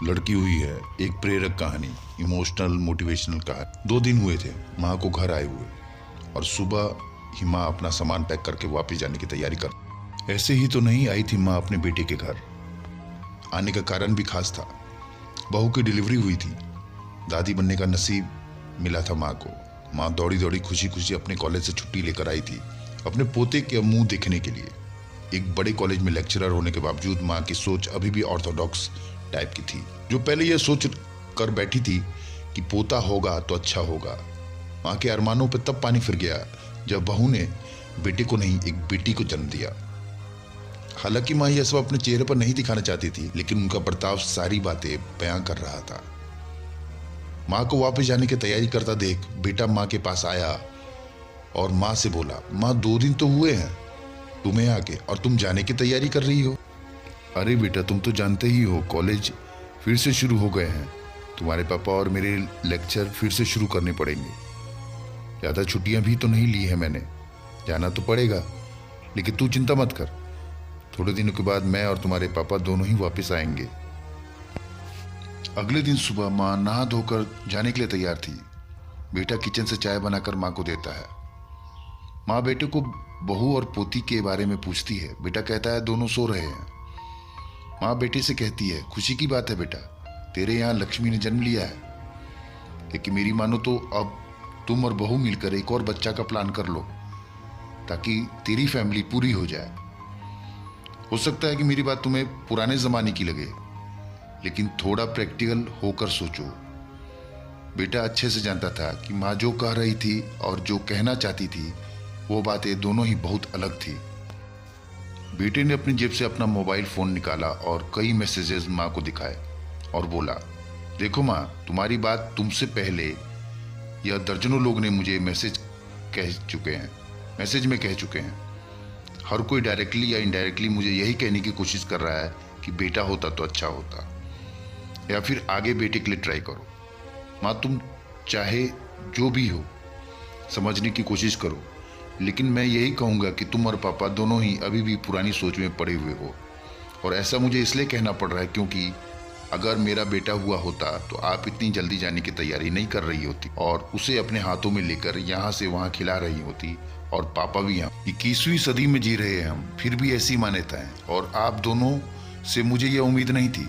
लड़की हुई है एक प्रेरक कहानी, इमोशनल मोटिवेशनल कहानी। 2 दिन हुए थे माँ को घर आए हुए और सुबह ही माँ अपना सामान पैक करके वापस जाने की तैयारी कर। ऐसे ही तो नहीं आई थी माँ अपने बेटे के घर। आने का कारण भी खास था। बहू की डिलीवरी हुई थी, दादी बनने का नसीब मिला था माँ को। माँ दौड़ी दौड़ी खुशी खुशी अपने कॉलेज से छुट्टी लेकर आई थी अपने पोते के मुंह देखने के लिए। एक बड़े कॉलेज में लेक्चरर होने के बावजूद माँ की सोच अभी भी ऑर्थोडॉक्स टाइप की थी। जो पहले यह सोच कर बैठी थी कि पोता होगा तो अच्छा होगा, माँ के अरमानों पर तब पानी फिर गया जब बहू ने बेटे को नहीं एक बेटी को जन्म दिया। हालांकि माँ यह सब अपने चेहरे पर नहीं दिखाना चाहती थी, लेकिन उनका बर्ताव सारी बातें बयां कर रहा था। माँ को वापस जाने की तैयारी करता देख बेटा माँ के पास आया और माँ से बोला, माँ 2 दिन तो हुए हैं तुम्हें आके और तुम जाने की तैयारी कर रही हो। अरे बेटा, तुम तो जानते ही हो कॉलेज फिर से शुरू हो गए हैं, तुम्हारे पापा और मेरे लेक्चर फिर से शुरू करने पड़ेंगे। ज़्यादा छुट्टियां भी तो नहीं ली है मैंने, जाना तो पड़ेगा, लेकिन तू चिंता मत कर, थोड़े दिनों के बाद मैं और तुम्हारे पापा दोनों ही वापस आएंगे। अगले दिन सुबह माँ नहा धोकर जाने के लिए तैयार थी। बेटा किचन से चाय बनाकर माँ को देता है। माँ बेटे को बहू और पोती के बारे में पूछती है। बेटा कहता है दोनों सो रहे हैं। माँ बेटे से कहती है, खुशी की बात है बेटा, तेरे यहाँ लक्ष्मी ने जन्म लिया है, लेकिन मेरी मानो तो अब तुम और बहू मिलकर एक और बच्चा का प्लान कर लो ताकि तेरी फैमिली पूरी हो जाए। हो सकता है कि मेरी बात तुम्हें पुराने जमाने की लगे, लेकिन थोड़ा प्रैक्टिकल होकर सोचो। बेटा अच्छे से जानता था कि माँ जो कह रही थी और जो कहना चाहती थी वो बातें दोनों ही बहुत अलग थी। बेटे ने अपनी जेब से अपना मोबाइल फोन निकाला और कई मैसेजेस माँ को दिखाए और बोला, देखो माँ, तुम्हारी बात तुमसे पहले यह दर्जनों लोग ने मुझे मैसेज में कह चुके हैं। हर कोई डायरेक्टली या इनडायरेक्टली मुझे यही कहने की कोशिश कर रहा है कि बेटा होता तो अच्छा होता, या फिर आगे बेटे के लिए ट्राई करो। माँ, तुम चाहे जो भी हो समझने की कोशिश करो, लेकिन मैं यही कहूँगा कि तुम और पापा दोनों ही अभी भी पुरानी सोच में पड़े हुए हो। और ऐसा मुझे इसलिए कहना पड़ रहा है क्योंकि अगर मेरा बेटा हुआ होता तो आप इतनी जल्दी जाने की तैयारी नहीं कर रही होती और उसे अपने हाथों में लेकर यहाँ से वहाँ खिला रही होती। और पापा भी यहाँ 21वीं सदी में जी रहे हैं हम, फिर भी ऐसी मान्यता है, और आप दोनों से मुझे यह उम्मीद नहीं थी।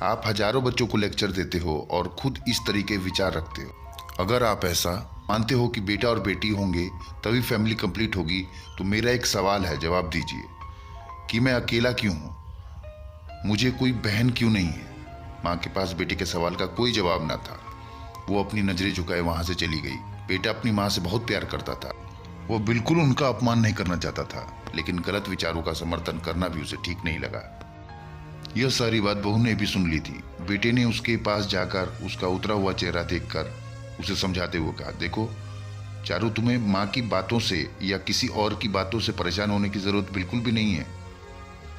आप हजारों बच्चों को लेक्चर देते हो और खुद इस तरीके विचार रखते हो। अगर आप ऐसा मानते हो कि बेटा और बेटी होंगे तभी फैमिली कंप्लीट होगी, तो मेरा एक सवाल है, जवाब दीजिए कि मैं अकेला क्यों हूँ, मुझे कोई बहन क्यों नहीं है। माँ के पास बेटे के सवाल का कोई जवाब ना था। वो अपनी नजरें झुकाए वहां से चली गई। बेटा अपनी माँ से बहुत प्यार करता था, वो बिल्कुल उनका अपमान नहीं करना चाहता था, लेकिन गलत विचारों का समर्थन करना भी उसे ठीक नहीं लगा। यह सारी बात बहू ने भी सुन ली थी। बेटे ने उसके पास जाकर उसका उतरा हुआ चेहरा देखकर उसे समझाते हुए कहा, देखो चारू, तुम्हें माँ की बातों से या किसी और की बातों से परेशान होने की जरूरत बिल्कुल भी नहीं है।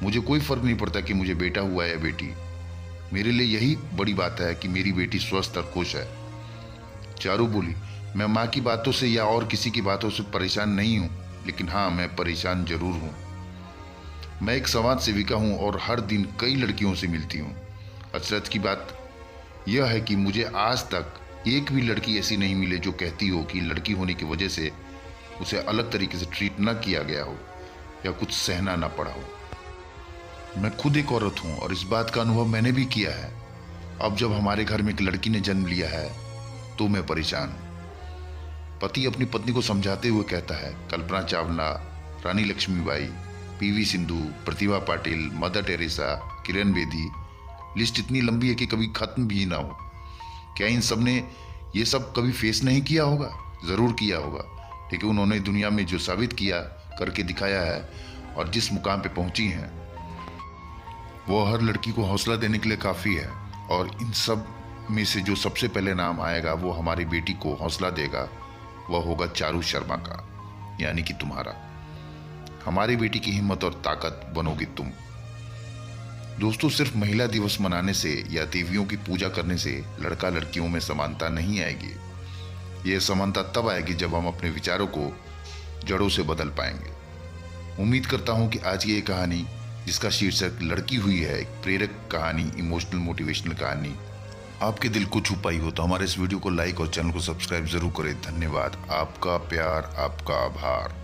मुझे कोई फर्क नहीं पड़ता कि मुझे बेटा हुआ या बेटी, मेरे लिए यही बड़ी बात है कि मेरी बेटी स्वस्थ और खुश है। चारू बोली, मैं माँ की बातों से या और किसी की बातों से परेशान नहीं हूँ, लेकिन हाँ, मैं परेशान जरूर हूँ। मैं एक समाज सेविका हूँ और हर दिन कई लड़कियों से मिलती हूँ। अचरज की बात यह है कि मुझे आज तक एक भी लड़की ऐसी नहीं मिली जो कहती हो कि लड़की होने की वजह से उसे अलग तरीके से ट्रीट न किया गया हो या कुछ सहना न पड़ा हो। मैं खुद एक औरत हूँ और इस बात का अनुभव मैंने भी किया है। अब जब हमारे घर में एक लड़की ने जन्म लिया है तो मैं परेशान हूँ। पति अपनी पत्नी को समझाते हुए कहता है, कल्पना चावला, रानी Lakshmibai, PV Sindhu, Pratibha Patil, mother Teresa, Kiran Bedi, list इतनी लंबी है कि कभी खत्म भी ना हो। क्या इन सब ने ये सब कभी फेस नहीं किया होगा? जरूर किया होगा, लेकिन उन्होंने दुनिया में जो साबित किया, करके दिखाया है और जिस मुकाम पे पहुंची हैं, वो हर लड़की को हौसला देने के लिए काफ़ी है। और इन सब में से जो सबसे पहले नाम आएगा वो हमारी बेटी को हौसला देगा, वह होगा चारू शर्मा का, यानी कि तुम्हारा। हमारी बेटी की हिम्मत और ताकत बनोगी तुम। दोस्तों, सिर्फ महिला दिवस मनाने से या देवियों की पूजा करने से लड़का लड़कियों में समानता नहीं आएगी। यह समानता तब आएगी जब हम अपने विचारों को जड़ों से बदल पाएंगे। उम्मीद करता हूं कि आज की ये कहानी जिसका शीर्षक लड़की हुई है, एक प्रेरक कहानी, इमोशनल मोटिवेशनल कहानी, आपके दिल को छू पाई हो तो हमारे इस वीडियो को लाइक और चैनल को सब्सक्राइब जरूर करें। धन्यवाद। आपका प्यार, आपका आभार।